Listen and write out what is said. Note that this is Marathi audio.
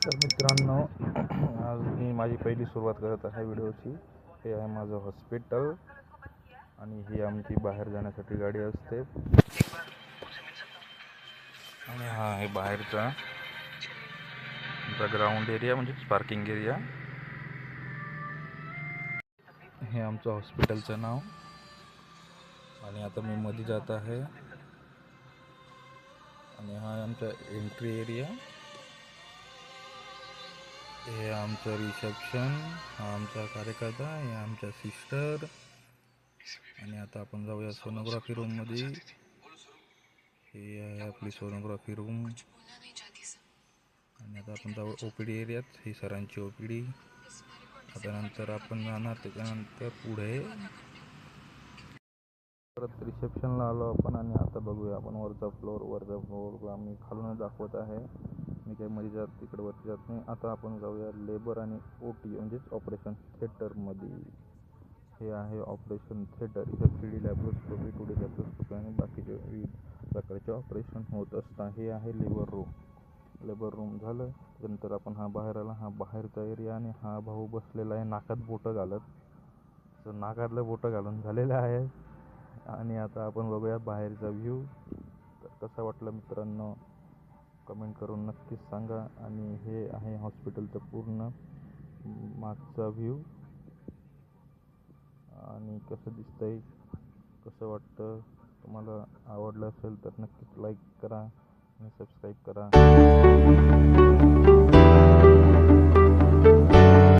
तर मित्रांनो, आज मी माझी पहिली सुरुवात करत आहे व्हिडिओची. हे आहे माझं हॉस्पिटल आणि ही आमची बाहेर जाण्यासाठी गाडी असते. आणि हा आहे बाहेरचा ग्राउंड एरिया, म्हणजे पार्किंग एरिया. हे आमचं हॉस्पिटलचं नाव. आणि आता मी मध्ये जात आहे आणि हा आमचा एंट्री एरिया. हे आमचं रिसेप्शन, हा आमचा कार्यकर्ता, हे आमच्या सिस्टर. आणि आता आपण जाऊया सोनोग्राफी रूममध्ये. ही आहे आपली सोनोग्राफी रूम. आणि आता आपण जाऊ OPD एरियात. ही सरांची OPD. आता नंतर आपण जाणार त्याच्यानंतर पुढे परत रिसेप्शनला आलो आपण. आणि आता बघूया आपण वरचा फ्लोर आम्ही खालूनच दाखवत आहे. मी काही मध्ये जात तिकडे वरती जात नाही. आता आपण जाऊया लेबर आणि OT म्हणजेच ऑपरेशन थिएटरमध्ये. हे आहे ऑपरेशन थिएटर. इथं 3D लॅप्रोस्कोपी, 2D लॅप्रोस्कोपी आणि बाकीचे विविध प्रकारचे ऑपरेशन होत असतात. हे आहे लेबर रूम झालं. त्यानंतर आपण हा बाहेर आला, हा बाहेरचा एरिया. आणि हा भाऊ बसलेला आहे नाकात बोटं घालत. तर नाकातलं बोटं घालून झालेलं आहे. आणि आता आपण बघूया बाहेरचा व्ह्यू. तर कसा वाटला मित्रांनो, कमेंट करून नक्कीच सांगा. आणि हे आहे हॉस्पिटलचं पूर्ण मागचा व्ह्यू. आणि कसं दिसतंय, कसं वाटतं, तुम्हाला आवडलं असेल तर नक्कीच लाईक करा आणि सबस्क्राईब करा.